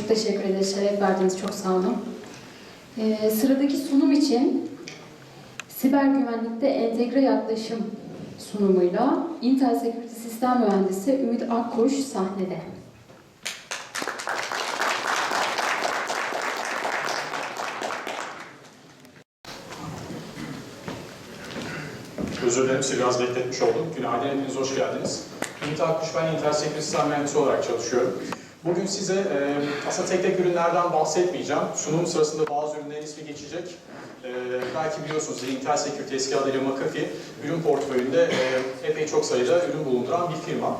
Teşekkür ederiz. Şeref verdiniz. Çok sağ olun. Sıradaki sunum için siber güvenlikte entegre yaklaşım sunumuyla Intel Security Sistem Mühendisi Ümit Akkuş sahnede. Özür dilerim, sizi biraz bekletmiş oldum. Günaydın, hepiniz hoş geldiniz. Ümit Akkuş, ben Intel Security Sistem Mühendisi olarak çalışıyorum. Bugün size aslında tek tek ürünlerden bahsetmeyeceğim. Sunum sırasında bazı ürünlerin ismi geçecek. Belki biliyorsunuz Intel Security, eski adıyla McAfee, ürün portföyünde epey çok sayıda ürün bulunduran bir firma.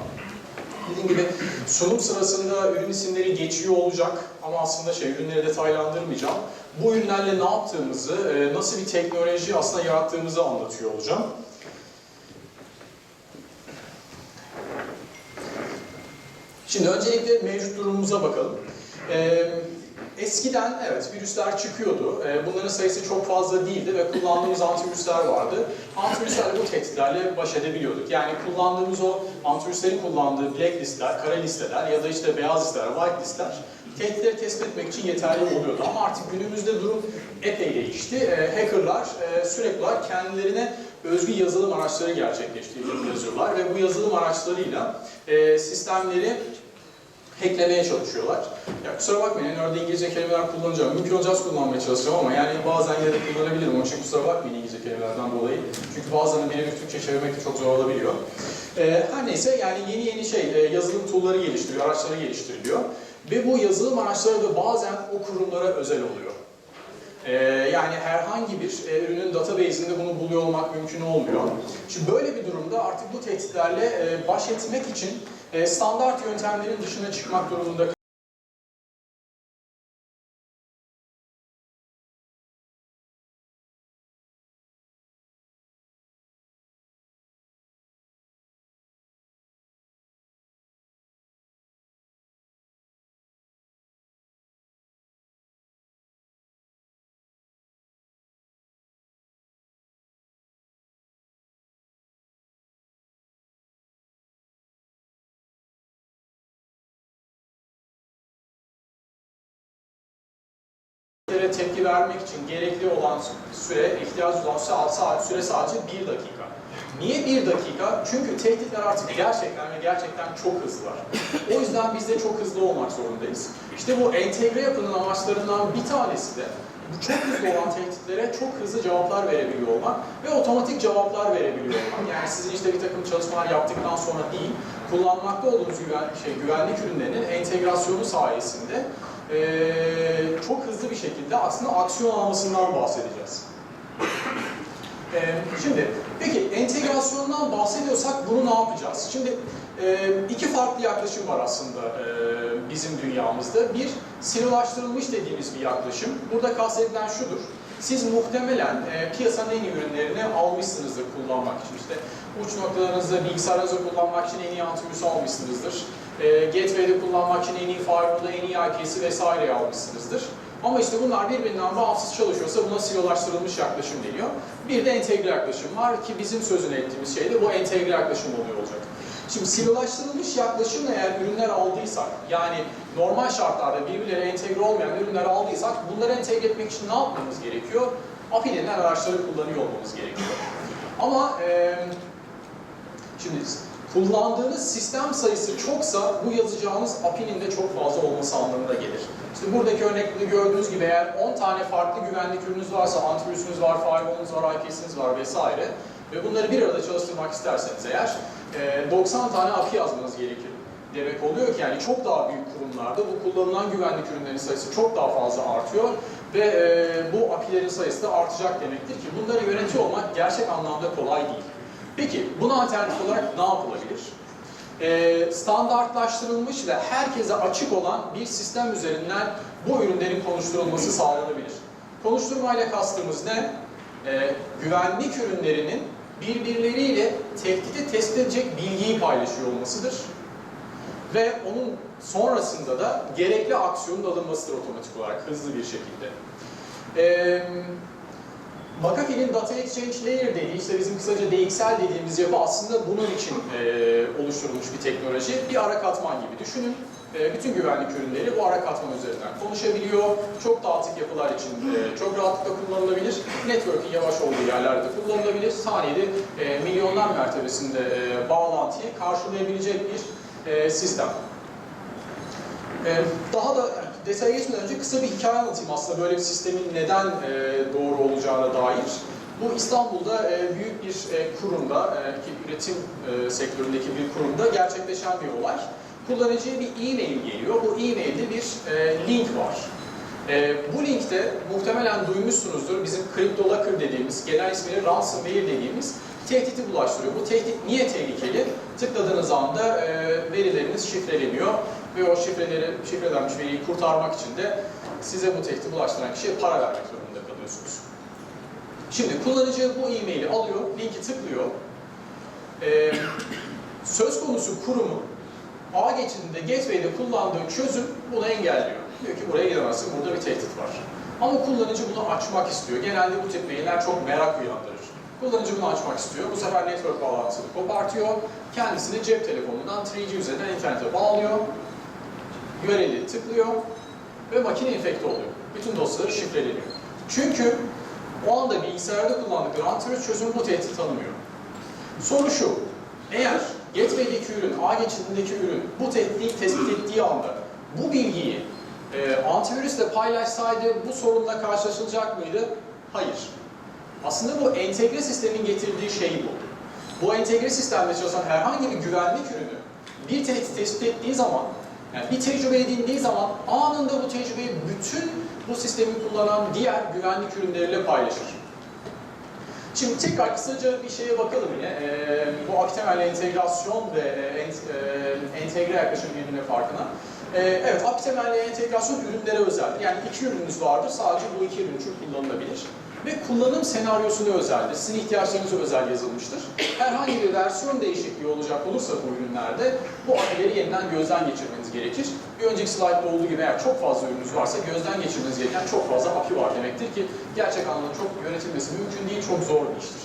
Dediğim gibi sunum sırasında ürün isimleri geçiyor olacak ama aslında ürünleri detaylandırmayacağım. Bu ürünlerle ne yaptığımızı, nasıl bir teknoloji aslında yarattığımızı anlatıyor olacağım. Şimdi öncelikle mevcut durumumuza bakalım. Eskiden evet virüsler çıkıyordu. Bunların sayısı çok fazla değildi ve kullandığımız antivirüsler vardı. Antivirüslerle bu tehditlerle baş edebiliyorduk. Yani kullandığımız o antivirüslerin kullandığı blacklistler, kara listeler ya da işte beyaz listeler, white listeler tehditleri tespit etmek için yeterli oluyordu. Ama artık günümüzde durum epey değişti. Hackerlar sürekli olarak kendilerine özgü yazılım araçları yazıyorlar ve bu yazılım araçlarıyla sistemleri hacklemeye çalışıyorlar. Ya kusura bakmayın, örneğin İngilizce kelimeler kullanacağım. Mümkün olacağız kullanmaya çalışacağım ama yani bazen yine de kullanabilirim. Onun için kusura bakmayın İngilizce kelimelerden dolayı. Çünkü bazen birebir Türkçe çevirmek de çok zor olabiliyor. Her neyse yani yeni yazılım tool'ları geliştiriliyor, araçları geliştiriliyor. Ve bu yazılım araçları da bazen o kurumlara özel oluyor. Yani herhangi bir ürünün database'inde bunu buluyor olmak mümkün olmuyor. Şimdi böyle bir durumda artık bu tehditlerle baş etmek için standart yöntemlerin dışına çıkmak durumunda tepki vermek için gerekli olan süre, ihtiyaç olan süre sadece 1 dakika. Niye 1 dakika? Çünkü tehditler artık gerçekten çok hızlılar. O yüzden biz de çok hızlı olmak zorundayız. İşte bu entegre yapının amaçlarından bir tanesi de bu çok hızlı olan tehditlere çok hızlı cevaplar verebiliyor olmak ve otomatik cevaplar verebiliyor olmak. Yani sizin işte bir takım çalışmalar yaptıktan sonra değil, kullanmakta olduğunuz güvenlik ürünlerinin entegrasyonu sayesinde çok hızlı bir şekilde aslında aksiyon almasından bahsedeceğiz. Şimdi, peki entegrasyondan bahsediyorsak bunu ne yapacağız? Şimdi iki farklı yaklaşım var aslında bizim dünyamızda. Bir, silolaştırılmış dediğimiz bir yaklaşım. Burada kastedilen şudur. Siz muhtemelen piyasanın en iyi ürünlerini almışsınızdır kullanmak için. İşte uç noktalarınızda, bilgisayarınızda kullanmak için en iyi antivirüsü almışsınızdır. Gateway'de kullanmak için en iyi firewall'da, en iyi IP'si vesaireyi almışsınızdır. Ama işte bunlar birbirinden bağımsız çalışıyorsa buna silolaştırılmış yaklaşım deniyor. Bir de entegre yaklaşım var ki bizim sözünü ettiğimiz şey de bu entegre yaklaşım oluyor olacak. Şimdi silolaştırılmış yaklaşımla eğer ürünler aldıysak, yani normal şartlarda birbirleriyle entegre olmayan ürünler aldıysak, bunları entegre etmek için ne yapmamız gerekiyor? API denilen araçları kullanıyor olmamız gerekiyor. Ama şimdi kullandığınız sistem sayısı çoksa bu yazacağınız API'nin de çok fazla olması anlamına gelir. İşte buradaki örnekte gördüğünüz gibi eğer 10 tane farklı güvenlik ürününüz varsa, antivirüsünüz var, firewall'unuz var, IP'siniz var vesaire ve bunları bir arada çalıştırmak isterseniz eğer 90 tane API yazmanız gerekir. Demek oluyor ki yani çok daha büyük kurumlarda bu kullanılan güvenlik ürünlerinin sayısı çok daha fazla artıyor ve bu API'lerin sayısı da artacak demektir ki bunları yönetiyor olmak gerçek anlamda kolay değil. Peki buna alternatif olarak ne yapılabilir? Standartlaştırılmış ve herkese açık olan bir sistem üzerinden bu ürünlerin konuşturulması sağlanabilir. Konuşturmayla kastımız ne? Güvenlik ürünlerinin birbirleriyle tehdidi tespit edecek bilgiyi paylaşıyor olmasıdır. Ve onun sonrasında da gerekli aksiyonun alınmasıdır otomatik olarak, hızlı bir şekilde. McAfee'nin Data Exchange Layer dediği, işte bizim kısaca DXL dediğimiz yapı aslında bunun için oluşturulmuş bir teknoloji. Bir ara katman gibi düşünün. bütün güvenlik ürünleri bu ara katman üzerinden konuşabiliyor. Çok dağıtık yapılar için çok rahatlıkla kullanılabilir. Network'in yavaş olduğu yerlerde kullanılabilir. Saniyede milyonlar mertebesinde bağlantıyı karşılayabilecek bir sistem. Daha da detaya geçmeden önce kısa bir hikaye anlatayım aslında böyle bir sistemin neden doğru olacağına dair. Bu İstanbul'da büyük bir kurumda, üretim sektöründeki bir kurumda gerçekleşen bir olay. Kullanıcıya bir e-mail geliyor. Bu e-mailde bir link var. Bu linkte muhtemelen duymuşsunuzdur bizim CryptoLocker dediğimiz, genel ismiyle ransomware dediğimiz tehdidi bulaştırıyor. Bu tehdit niye tehlikeli? Tıkladığınız anda verileriniz şifreleniyor ve o şifrelenmiş veriyi kurtarmak için de size bu tehdidi bulaştıran kişiye para vermek zorunda kalıyorsunuz. Şimdi kullanıcı bu e-maili alıyor, linki tıklıyor. Söz konusu kurumun ağ geçidinde Gateway'de kullandığı çözüm bunu engelliyor. Diyor ki buraya giremezsin, burada bir tehdit var. Ama kullanıcı bunu açmak istiyor. Genelde bu tip mailler çok merak uyandırır. Kullanıcı bunu açmak istiyor. Bu sefer network bağlantısını kopartıyor. Kendisini cep telefonundan 3G üzerinden internete bağlıyor. URL'i tıklıyor ve makine infekte oluyor. Bütün dosyaları şifreleniyor. Çünkü o anda bilgisayarda kullandıkları antivirüs çözümü bu tehdit tanımıyor. Soru şu, eğer Gateway'deki ürün, ağ geçidindeki ürün bu tehdidi tespit ettiği anda bu bilgiyi antivirüsle paylaşsaydı bu sorunla karşılaşılacak mıydı? Hayır. Aslında bu entegre sistemin getirdiği şey bu. Bu entegre sistemde çalışan herhangi bir güvenlik ürünü bir tehdit tespit ettiği zaman, yani bir tecrübe edindiği zaman anında bu tecrübeyi bütün bu sistemi kullanan diğer güvenlik ürünleriyle paylaşır. Şimdi tekrar kısaca bir şeye bakalım yine. Bu API temelli entegrasyon ve entegre yaklaşım birbirine farkına. Evet, API temelli entegrasyon ürünlere özeldir. Yani iki ürününüz vardır, sadece bu iki ürün için kullanılabilir. Ve kullanım senaryosuna özeldir. Sizin ihtiyaçlarınıza özel yazılmıştır. Herhangi bir versiyon değişikliği olacak olursa bu ürünlerde bu API'leri yeniden gözden geçirmeniz gerekir. Bir önceki slaytta olduğu gibi eğer çok fazla ürününüz varsa gözden geçirmeniz gereken çok fazla API var demektir ki gerçek anlamda çok yönetilmesi mümkün değil, çok zor bir iştir.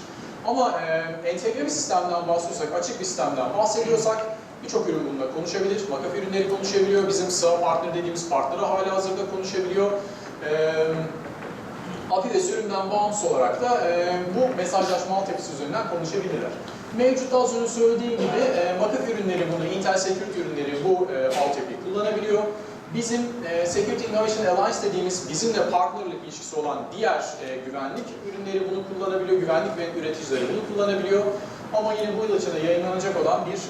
Ama entegre bir sistemden bahsediyorsak, açık bir sistemden bahsediyorsak birçok ürün bununla konuşabilir. McAfee ürünleri konuşabiliyor, bizim SAA partner dediğimiz partneri hala hazırda konuşabiliyor. API ve sürümden bağımsız olarak da bu mesajlaşma altyapısı üzerinden konuşabilirler. Mevcut az önce söylediğim gibi McAfee ürünleri bunu, Intel Security ürünleri bu altyapıyı kullanabiliyor. Bizim Security Innovation Alliance dediğimiz bizimle partnerlik ilişkisi olan diğer güvenlik ürünleri bunu kullanabiliyor, güvenlik ve üreticileri bunu kullanabiliyor. Ama yine bu yıl içinde yayınlanacak olan bir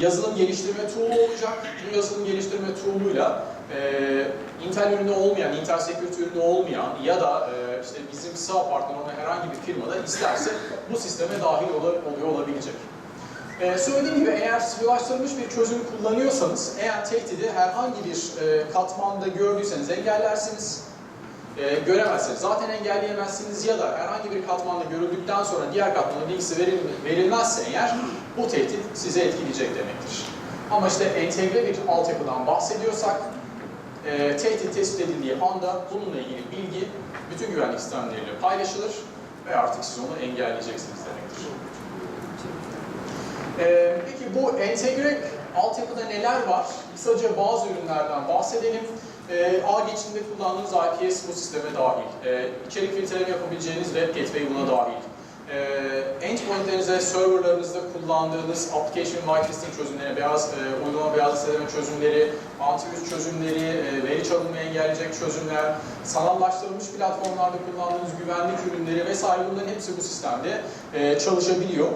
yazılım geliştirme tool'u olacak. Bu yazılım geliştirme tool'uyla Intel ürünü olmayan, Intel Security ürünü olmayan ya da işte bizim SAA partner olan herhangi bir firmada isterse bu sisteme dahil olabilecek. Söylediğim gibi eğer sıvılaştırılmış bir çözüm kullanıyorsanız, eğer tehdidi herhangi bir katmanda gördüyseniz engellersiniz, göremezseniz zaten engelleyemezsiniz ya da herhangi bir katmanda görüldükten sonra diğer katmana bilgisi verilmezse eğer bu tehdit size etkileyecek demektir. Ama işte entegre bir altyapıdan bahsediyorsak, tehdit tespit edildiği anda bununla ilgili bilgi bütün güvenlik sistemleriyle paylaşılır ve artık siz onu engelleyeceksiniz demektir. Peki bu entegre altyapıda neler var? Kısaca bazı ürünlerden bahsedelim. Ağ geçidinde kullandığınız IPS bu sisteme dahil. İçerik filtreleme yapabileceğiniz Web Gateway buna dahil. Endpointlerinize, serverlarınızda kullandığınız application whitelisting çözümleri, uygulama beyaz listeleme çözümleri, antivirüs çözümleri, veri çalınmayı engelleyecek çözümler, sanallaştırılmış platformlarda kullandığınız güvenlik ürünleri vesaire bunların hepsi bu sistemde çalışabiliyor.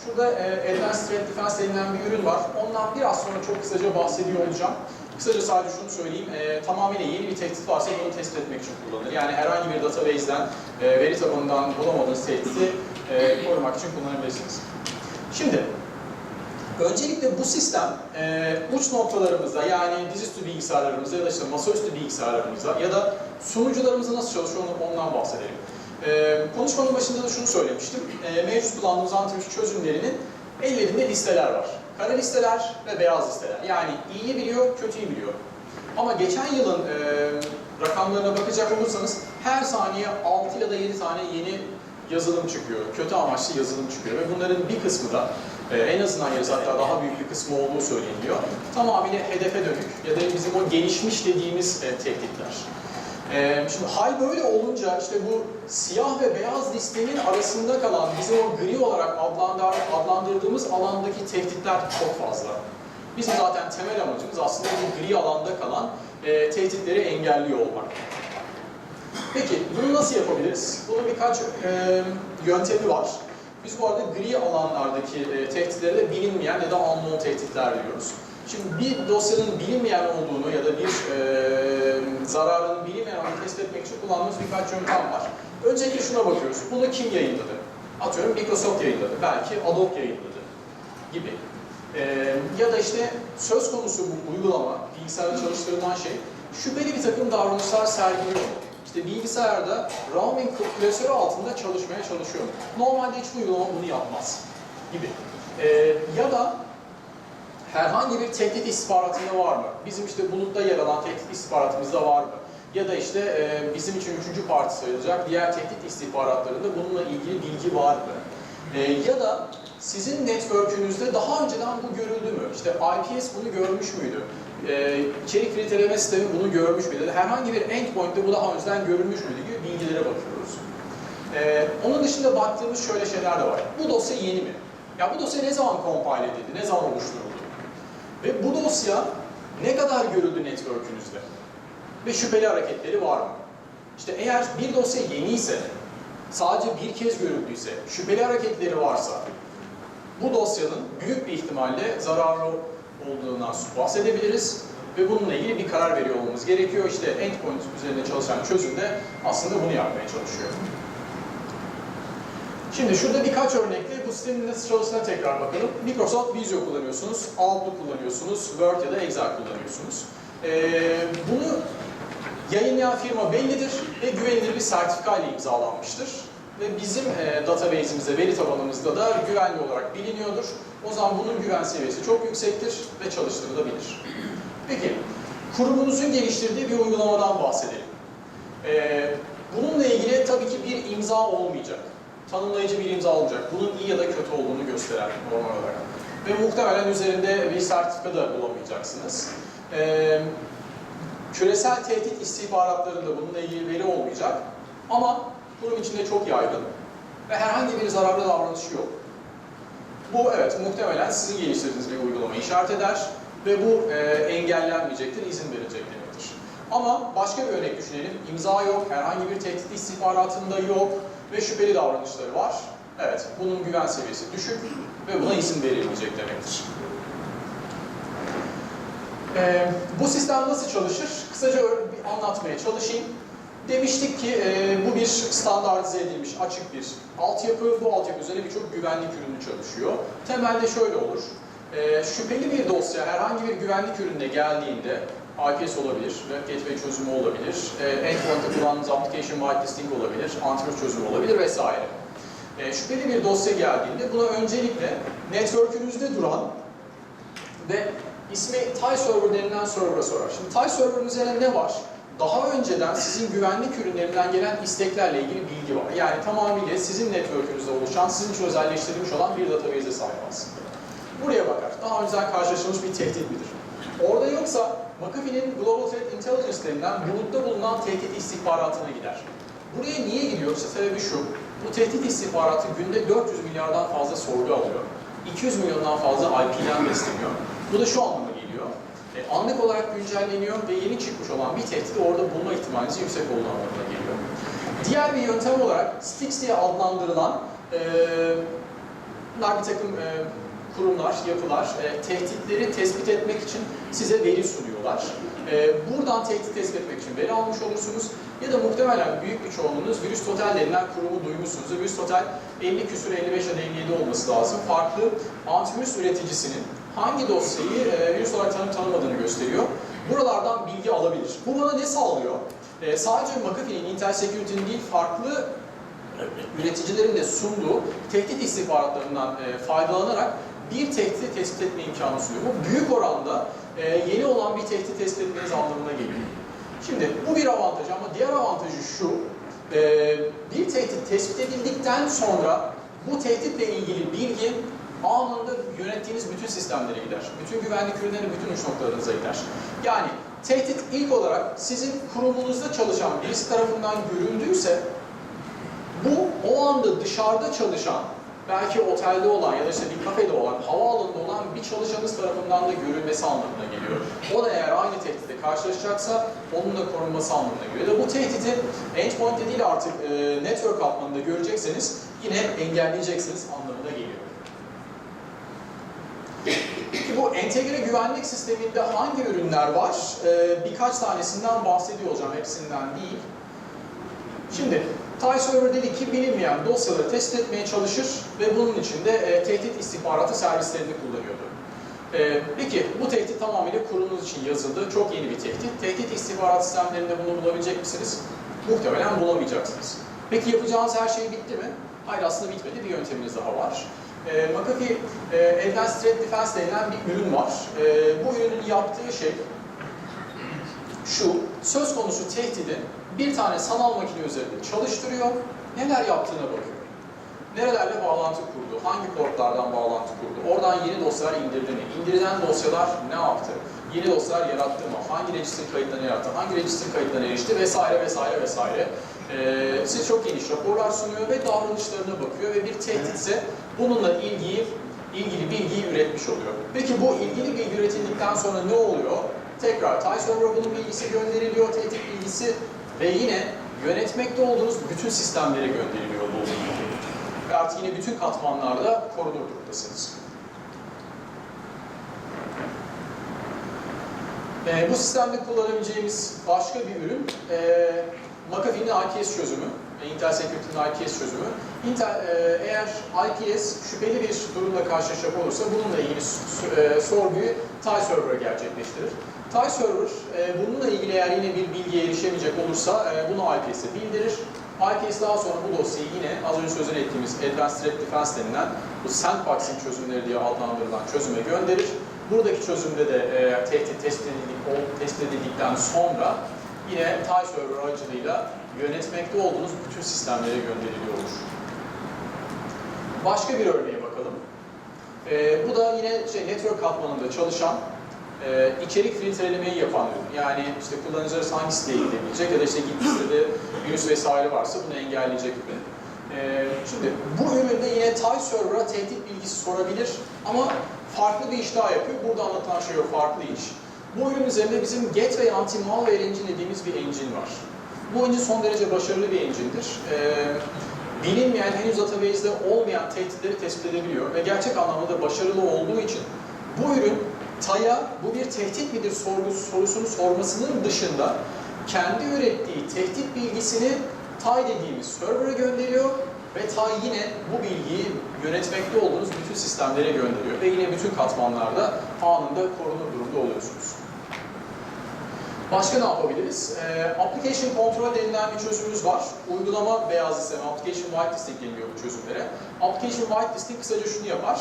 Şurada Advanced Threat Defense denilen bir ürün var. Ondan biraz sonra çok kısaca bahsediyor olacağım. Kısaca sadece şunu söyleyeyim, tamamıyla yeni bir tehdit varsa bunu tespit etmek için kullanılır. Yani herhangi bir database'den, veri tabanından bulamadığınız tehdidi korumak için kullanabilirsiniz. Şimdi, öncelikle bu sistem uç noktalarımızda yani dizüstü bilgisayarlarımızda ya da işte masaüstü bilgisayarlarımızda ya da sunucularımızda nasıl çalışıyor ondan bahsedelim. Konuşmanın başında da şunu söylemiştim. Mevcut kullandığımız antivirüs çözümlerinin ellerinde listeler var. Kara listeler ve beyaz listeler. Yani iyiyi biliyor, kötüyü biliyor. Ama geçen yılın rakamlarına bakacak olursanız her saniye 6 ya da 7 tane yeni yazılım çıkıyor. Kötü amaçlı yazılım çıkıyor ve bunların bir kısmı da En azından yarısı, hatta daha büyük bir kısmı olduğu söyleniyor. Tamamıyla hedefe dönük ya da bizim o gelişmiş dediğimiz tehditler. Şimdi hal böyle olunca işte bu siyah ve beyaz listenin arasında kalan bizim o gri olarak adlandırdığımız alandaki tehditler çok fazla. Bizim zaten temel amacımız aslında bu gri alanda kalan tehditleri engelliyor olmak. Peki bunu nasıl yapabiliriz? Bunun birkaç yöntemi var. Biz bu arada gri alanlardaki tehditlere de bilinmeyen ya da unknown tehditler diyoruz. Şimdi bir dosyanın bilinmeyen olduğunu ya da bir zararın bilinmeyen olduğunu tespit etmek için kullandığımız birkaç yöntem var. Öncelikle şuna bakıyoruz. Bunu kim yayınladı? Atıyorum Microsoft yayınladı, belki Adobe yayınladı gibi. Ya da işte söz konusu bu uygulama, bilgisayarda çalıştırılan şey, şüpheli bir takım davranışlar sergiliyor. İşte bilgisayarda roaming klasörü altında çalışmaya çalışıyor. Normalde hiçbir uygulama bunu yapmaz gibi. Ya da herhangi bir tehdit istihbaratında var mı? Bizim işte bulutta yer alan tehdit istihbaratımızda var mı? Ya da işte bizim için üçüncü parti sayılacak diğer tehdit istihbaratlarında bununla ilgili bilgi var mı? Ya da sizin network'ünüzde daha önceden bu görüldü mü? İşte IPS bunu görmüş müydü? İçerik filtreleme sistemi bunu görmüş müydü? Herhangi bir endpoint'te bu daha önceden görülmüş müydü gibi bilgilere bakıyoruz. Onun dışında baktığımız şöyle şeyler de var. Bu dosya yeni mi? Ya bu dosya ne zaman compile edildi? Ne zaman oluşturuldu? Ve bu dosya ne kadar görüldü network'ünüzde? Ve şüpheli hareketleri var mı? İşte eğer bir dosya yeni ise, sadece bir kez görüldüyse, şüpheli hareketleri varsa, bu dosyanın büyük bir ihtimalle zararlı olduğundan bahsedebiliriz ve bununla ilgili bir karar veriyor olmamız gerekiyor. İşte endpoint üzerinde çalışan çözüm de aslında bunu yapmaya çalışıyor. Şimdi şurada birkaç örnekle bu sistemin nasıl çalıştığına tekrar bakalım. Microsoft Visio kullanıyorsunuz, Outlook kullanıyorsunuz, Word ya da Excel kullanıyorsunuz. Bunu yayınlayan firma bellidir ve güvenilir bir sertifika ile imzalanmıştır. Ve bizim database'imizde, veri tabanımızda da güvenli olarak biliniyordur. O zaman bunun güven seviyesi çok yüksektir ve çalıştırılabilir. Peki, kurumunuzun geliştirdiği bir uygulamadan bahsedelim. Bununla ilgili tabii ki bir imza olmayacak. Tanımlayıcı bir imza olacak. Bunun iyi ya da kötü olduğunu gösteren normal olarak. Ve muhtemelen üzerinde bir sertifika da bulamayacaksınız. Küresel tehdit istihbaratlarında bununla ilgili veri olmayacak. Ama kurum içinde çok yaygın ve herhangi bir zararlı davranışı yok. Bu evet muhtemelen sizin geliştirdiğiniz bir uygulama işaret eder ve bu engellenmeyecektir, izin verilecek demektir. Ama başka bir örnek düşünelim. İmza yok, herhangi bir tehdit istihbaratında yok ve şüpheli davranışları var. Evet, bunun güven seviyesi düşük ve buna izin verilmeyecek demektir. Bu sistem nasıl çalışır? Kısaca bir anlatmaya çalışayım. Demiştik ki bu bir standartize edilmiş açık bir altyapı. Bu altyapı üzerine birçok güvenlik ürünü çalışıyor. Temelde şöyle olur. Şüpheli bir dosya herhangi bir güvenlik ürününe geldiğinde IPS olabilir, Web Gateway çözümü olabilir, endpoint'te kullandığınız Application Whitelisting olabilir, antivirüs çözümü olabilir vesaire. Şüpheli bir dosya geldiğinde buna öncelikle network'ünüzde duran ve ismi Tile Server denilen server'a sorar. Şimdi Tile Server'ın üzerinde ne var? Daha önceden sizin güvenlik ürünlerinden gelen isteklerle ilgili bilgi var. Yani tamamıyla sizin network'ünüzde oluşan, sizin için özelleştirilmiş olan bir database'e sahip aslında. Buraya bakar. Daha önceden karşılaştığımız bir tehdit midir? Orada yoksa McAfee'nin Global Threat Intelligence denilen bulutta bulunan tehdit istihbaratına gider. Buraya niye gidiyor? İşte sebebi şu. Bu tehdit istihbaratı günde 400 milyardan fazla sorgu alıyor. 200 milyondan fazla IP'den besleniyor. Bu da şu anlama geliyor. Anlık olarak güncelleniyor ve yeni çıkmış olan bir tehdidi orada bulma ihtimaliniz yüksek olduğu anlamına geliyor. Diğer bir yöntem olarak STIX diye adlandırılan bunlar bir takım kurumlar, yapılar tehditleri tespit etmek için size veri sunuyorlar. Buradan tehdit tespit etmek için veri almış olursunuz ya da muhtemelen büyük bir çoğunluğunuz VirusTotal denilen kurumu duymuşsunuz. VirusTotal 50 küsur 55 ya da 57 olması lazım. Farklı antivirüs üreticisinin hangi dosyayı virüs olarak tanıp tanımadığını gösteriyor. Buralardan bilgi alabilir. Bu bana ne sağlıyor? Sadece McAfee'nin, Intel Security'nin değil farklı üreticilerin de sunduğu tehdit istihbaratlarından faydalanarak bir tehdit tespit etme imkanı sunuyor. Bu büyük oranda yeni olan bir tehdit tespit etmeniz anlamına geliyor. Şimdi bu bir avantaj ama diğer avantajı şu, bir tehdit tespit edildikten sonra bu tehditle ilgili bilgi anında yönettiğiniz bütün sistemlere gider. Bütün güvenlik ürünlerinin bütün uç noktalarınıza gider. Yani tehdit ilk olarak sizin kurumunuzda çalışan birisi tarafından görüldüyse, bu o anda dışarıda çalışan, belki otelde olan ya da işte bir kafede olan, havaalanında olan bir çalışanınız tarafından da görülmesi anlamına geliyor. O da eğer aynı tehditle karşılaşacaksa onunla korunması anlamına geliyor. Ya da bu tehdidi endpoint'te değil artık network katmanında görecekseniz yine engelleyeceksiniz anlamına geliyor. Peki bu entegre güvenlik sisteminde hangi ürünler var? Birkaç tanesinden bahsediyor olacağım, hepsinden değil. Şimdi TiServer dedi ki bilinmeyen dosyaları tespit etmeye çalışır ve bunun için de tehdit istihbaratı servislerini kullanıyordu. Peki bu tehdit tamamıyla kurumunuz için yazıldı. Çok yeni bir tehdit. Tehdit istihbarat sistemlerinde bunu bulabilecek misiniz? Muhtemelen bulamayacaksınız. Peki yapacağınız her şey bitti mi? Hayır, aslında bitmedi. Bir yönteminiz daha var. McAfee Advanced Threat Defense denilen bir ürün var. Bu ürünün yaptığı şey şu: söz konusu tehdidi bir tane sanal makine üzerinde çalıştırıyor, neler yaptığına bakıyor. Nerelerle bağlantı kurdu, hangi portlardan bağlantı kurdu, oradan yeni dosyalar indirdi mi, indirilen dosyalar ne yaptı, yeni dosyalar yarattı mı, hangi register kayıtlarını yarattı, hangi register kayıtlarına erişti vesaire vesaire vesaire. Size çok geniş raporlar sunuyor ve davranışlarına bakıyor ve bir tehditse bununla ilgili bilgiyi üretmiş oluyor. Peki bu ilgili bilgi üretildikten sonra ne oluyor? Tekrar TiServer'a bunun bilgisi gönderiliyor, tehdit bilgisi ve yine yönetmekte olduğunuz bütün sistemlere gönderiliyor bu bilgi. Ve artık yine bütün katmanlarda korunur durumdasınız. Bu sistemde kullanabileceğimiz başka bir ürün McAfee'nin IPS çözümü, Intel Security'nin IPS çözümü. Eğer IPS şüpheli bir durumla karşılaşacak olursa bununla ilgili sorguyu TiServer'a gerçekleştirir. TiServer bununla ilgili eğer yine bir bilgiye erişemeyecek olursa bunu IPS'e bildirir. IPS daha sonra bu dosyayı yine az önce sözünü ettiğimiz Advanced Threat Defense denilen bu sandboxing çözümleri diye adlandırılan çözüme gönderir. Buradaki çözümde de tehdit tespit edildikten sonra yine TiServer aracılığıyla yönetmekte olduğunuz bütün sistemlere gönderiliyor olur. Başka bir örneğe bakalım. Bu da yine network katmanında çalışan, içerik filtrelemeyi yapan ürün. Yani işte kullanıcılar hangi siteye gidebilecek ya da işte gittiği sitede virüs vesaire varsa bunu engelleyecek ürün. Şimdi bu üründe yine TiServer'a tehdit bilgisi sorabilir ama farklı bir iş daha yapıyor. Burada anlatılan şey o farklı iş. Bu ürün üzerinde bizim Gateway Anti-Malware Engine dediğimiz bir engine var. Bu engine son derece başarılı bir engine'dir. Bilinmeyen, henüz database'de olmayan tehditleri tespit edebiliyor ve gerçek anlamda başarılı olduğu için bu ürün TAI'a bu bir tehdit midir sorusunu sormasının dışında kendi ürettiği tehdit bilgisini TAI dediğimiz server'a gönderiyor ve TAI yine bu bilgiyi yönetmekte olduğunuz bütün sistemlere gönderiyor ve yine bütün katmanlarda anında korunur durumda oluyorsunuz. Başka ne yapabiliriz? Application Control denilen bir çözümümüz var. Uygulama beyaz listeme, Application Whitelisting deniliyor bu çözümlere. Application Whitelisting kısaca şunu yapar: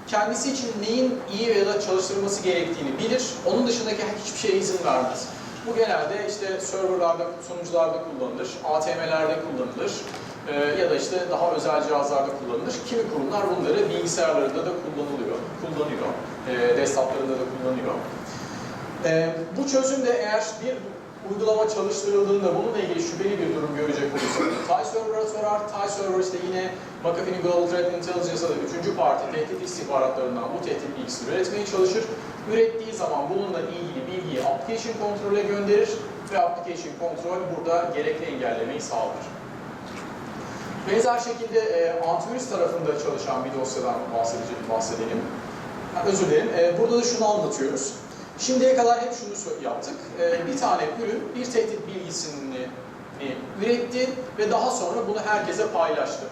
kendisi için neyin iyi ya da çalıştırılması gerektiğini bilir, onun dışındaki hiçbir şeye izin vermez. Bu genelde işte serverlarda, sunucularda kullanılır, ATM'lerde kullanılır ya da işte daha özel cihazlarda kullanılır. Kimi kurumlar bunları bilgisayarlarında da kullanıyor, desktoplarında da kullanıyor. Bu çözümde eğer bir uygulama çalıştırıldığında bununla ilgili şüpheli bir durum görecek olursa TiServer'a sorar. TiServer işte yine McAfee'nin Global Threat Intelligence'a da üçüncü parti tehdit istihbaratlarından bu tehdit bilgisini üretmeye çalışır. Ürettiği zaman bununla ilgili bilgiyi Application Control'e gönderir ve Application Control burada gerekli engellemeyi sağlar. Benzer şekilde antivirüs tarafında çalışan bir dosyadan bahsedelim. Özür dilerim. Burada da şunu anlatıyoruz. Şimdiye kadar hep şunu yaptık. Bir tane ürün bir tehdit bilgisini üretti ve daha sonra bunu herkese paylaştı.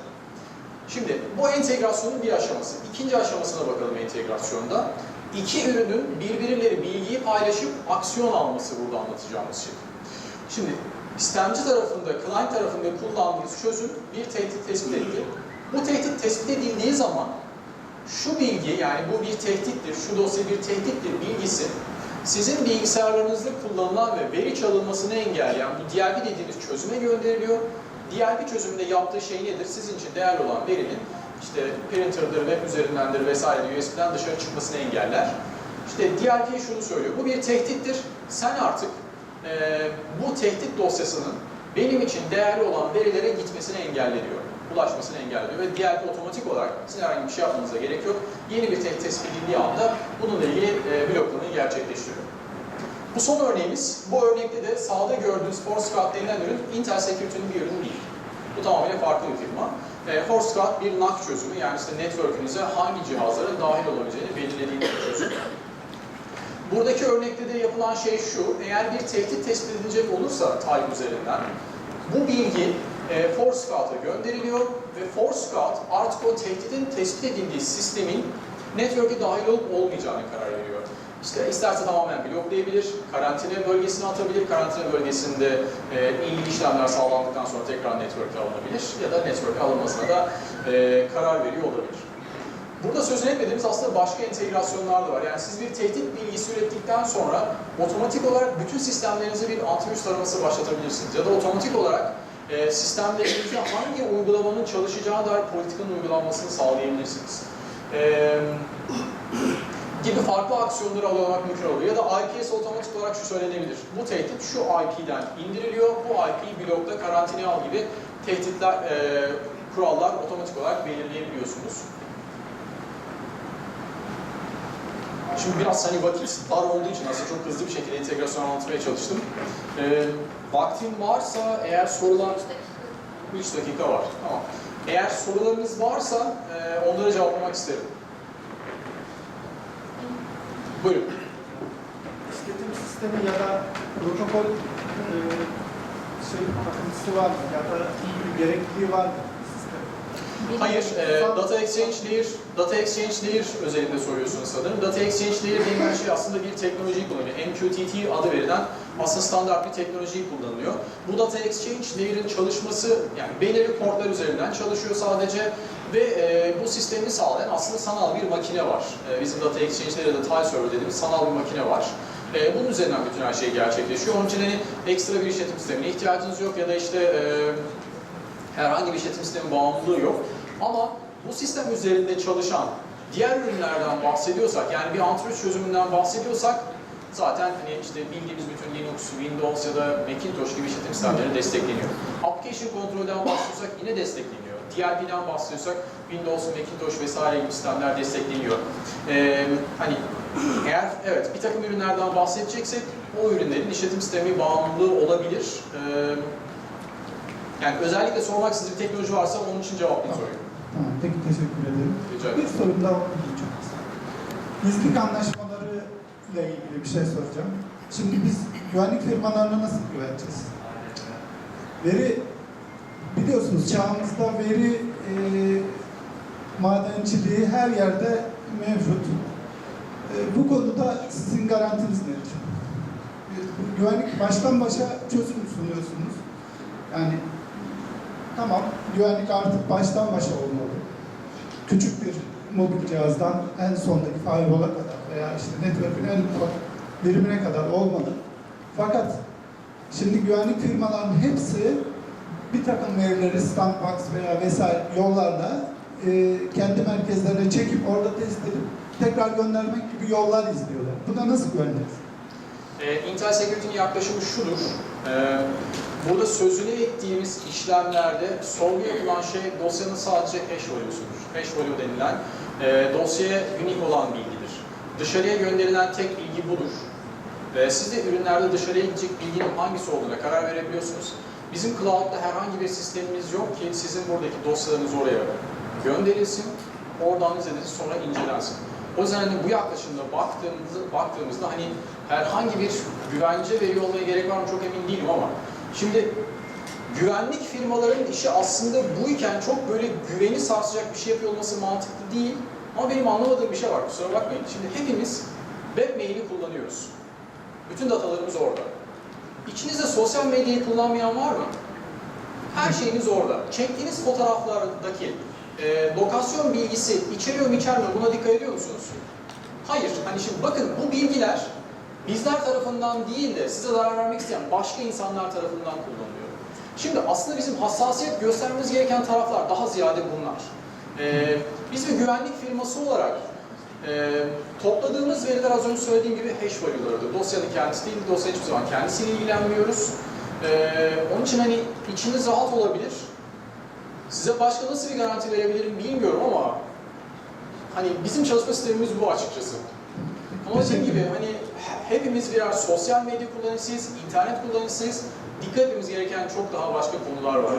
Şimdi bu entegrasyonun bir aşaması. İkinci aşamasına bakalım entegrasyonda. İki ürünün birbirleri bilgiyi paylaşıp aksiyon alması burada anlatacağımız şey. Şimdi istemci tarafında, client tarafında kullandığımız çözüm bir tehdit tespit etti. Bu tehdit tespit edildiği zaman şu bilgi, yani bu bir tehdittir, şu dosya bir tehdittir bilgisi sizin bilgisayarlarınızda kullanılan ve veri çalınmasını engelleyen bu DLP dediğimiz çözüme gönderiliyor. DLP çözümünde yaptığı şey nedir? Sizin için değerli olan verinin işte printer'dır, web üzerindendir vesaire USB'den dışarı çıkmasını engeller. İşte DLP şunu söylüyor, bu bir tehdittir. Sen artık bu tehdit dosyasının benim için değerli olan verilere gitmesini engelliyor, ulaşmasını engelliyor ve DLP otomatik olarak sizin herhangi bir şey yapmanıza gerek yok. Yeni bir tehdit tespit edildiği anda bununla ilgili bloklamayı gerçekleştiriyor. Bu son örneğimiz, bu örnekte de sağda gördüğünüz ForceGuard denilen ürün Intel Security'nin bir ürünü değil. Bu tamamıyla farklı bir firma. ForceGuard bir NAC çözümü, yani işte network'ünüze hangi cihazların dahil olabileceğini belirlediği bir çözüm. Buradaki örnekte de yapılan şey şu, eğer bir tehdit tespit edilecek olursa Tayyip üzerinden, bu bilgi ForceGuard'a gönderiliyor ve ForceGuard artık o tehditin tespit edildiği sistemin network'e dahil olup olmayacağını karar veriyor. İşte isterse tamamen bloklayabilir, karantina bölgesine atabilir, karantina bölgesinde ilgili işlemler sağlandıktan sonra tekrar network'e alınabilir ya da network'e alınmasına da karar veriyor olabilir. Burada sözünü etmediğimiz aslında başka entegrasyonlar da var. Yani siz bir tehdit bilgisi ürettikten sonra otomatik olarak bütün sistemlerinize bir antivirüs taraması başlatabilirsiniz. Ya da otomatik olarak sistemlerinizde hangi uygulamanın çalışacağı dair politikanın uygulanmasını sağlayabilirsiniz. Gibi farklı aksiyonları almak mümkün oluyor. Ya da IPS otomatik olarak şu söylenebilir. Bu tehdit şu IP'den indiriliyor, bu IP blokta karantinaya al gibi tehditler, kurallar otomatik olarak belirleyebiliyorsunuz. Şimdi biraz hani vakit dar olduğu için aslında çok hızlı bir şekilde entegrasyon anlatmaya çalıştım. Vaktim varsa eğer sorular... 3 dakika var. Tamam. Eğer sorularınız varsa onları cevaplamak isterim. Buyurun. İşletim sistemi ya da protokol takıntısı var mı? Ya da bir gerekliliği var mı? Hayır, Data Exchange Layer özelinde soruyorsunuz sanırım. Data Exchange Layer denilen şey aslında bir teknolojiyi kullanıyor. MQTT adı verilen aslında standart bir teknolojiyi kullanılıyor. Bu Data Exchange Layer'ın çalışması, yani belirli portlar üzerinden çalışıyor sadece ve bu sistemi sağlayan aslında sanal bir makine var. Bizim Data Exchange Layer'da Tile Server dediğimiz sanal bir makine var. Bunun üzerinden bütün her şey gerçekleşiyor. Onun için hani ekstra bir işletim sistemine ihtiyacınız yok ya da işte herhangi bir işletim sistemi bağımlılığı yok. Ama bu sistem üzerinde çalışan diğer ürünlerden bahsediyorsak, yani bir antivirüs çözümünden bahsediyorsak zaten hani işte bildiğimiz bütün Linux, Windows ya da Macintosh gibi işletim sistemleri destekleniyor. Application Control'den bahsediyorsak yine destekleniyor. DLP'den bahsediyorsak Windows, Macintosh vesaire gibi sistemler destekleniyor. Hani eğer bir takım ürünlerden bahsedeceksek o ürünlerin işletim sistemi bağımlılığı olabilir. Yani özellikle sormak istediğiniz bir teknoloji varsa onun için cevaplayın soruyu. Tamam, peki teşekkür ederim. Rica ederim. Bir sorum daha olacak çok kısa. Gizlilik anlaşmaları ile ilgili bir şey soracağım. Şimdi biz güvenlik firmalarına nasıl güveneceğiz? Veri, biliyorsunuz çağımızda veri madenciliği her yerde mevcut. Bu konuda sizin garantiniz nedir? Güvenlik baştan başa çözüm sunuyorsunuz. Yani tamam, güvenlik artık baştan başa olmalı. Küçük bir mobil cihazdan en sondaki firewall'a kadar veya işte network'ün en ufak birimine kadar olmalı. Fakat şimdi güvenlik firmalarının hepsi bir takım verileri Sandbox veya vesaire yollarla kendi merkezlerine çekip orada test edip tekrar göndermek gibi yollar izliyorlar. Buna nasıl güveneceğiz? Intel Security'nin yaklaşımı şudur. Burada sözünü ettiğimiz işlemlerde sorgu yapılan şey dosyanın sadece hash value'sudur. Hash value denilen dosyaya unique olan bilgidir. Dışarıya gönderilen tek bilgi budur. Siz de ürünlerde dışarıya gidecek bilginin hangisi olduğuna karar verebiliyorsunuz. Bizim cloud'da herhangi bir sistemimiz yok ki sizin buradaki dosyalarınız oraya gönderilsin, oradan izlenilsin, sonra incelensin. O yüzden hani bu yaklaşımda baktığımızda hani herhangi bir güvence veriyor olmaya gerek var mı çok emin değilim ama şimdi güvenlik firmalarının işi aslında buyken çok böyle güveni sarsacak bir şey yapıyor olması mantıklı değil. Ama benim anlamadığım bir şey var, kusura bakmayın. Şimdi hepimiz webmail'i kullanıyoruz. Bütün datalarımız orada. İçinizde sosyal medyayı kullanmayan var mı? Her şeyiniz orada. Çektiğiniz fotoğraflardaki lokasyon bilgisi içeriyor mu içermiyor mu buna dikkat ediyor musunuz? Hayır. Hani şimdi bakın bu bilgiler bizler tarafından değil de size zarar vermek isteyen başka insanlar tarafından kullanılıyor. Şimdi aslında bizim hassasiyet göstermemiz gereken taraflar daha ziyade bunlar. Biz bir güvenlik firması olarak topladığımız veriler az önce söylediğim gibi hash value'larıdır. Dosyanın kendisi değil, dosya hiçbir zaman kendisiyle ilgilenmiyoruz. Onun için hani içiniz rahat olabilir. Size başka nasıl bir garanti verebilirim bilmiyorum ama hani bizim çalışma sistemimiz bu açıkçası. Ama dediğim gibi hani hepimiz birer sosyal medya kullanıcısıyız, internet kullanıcısıyız. Dikkat etmemiz gereken çok daha başka konular var.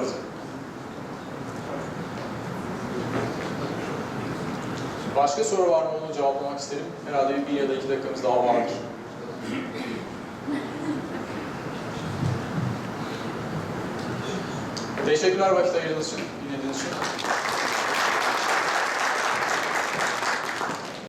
Başka soru var mı onu cevaplamak isterim. Herhalde bir ya da 2 dakikamız daha vardır. Teşekkürler vakit ayırdığınız için, dinlediğiniz için.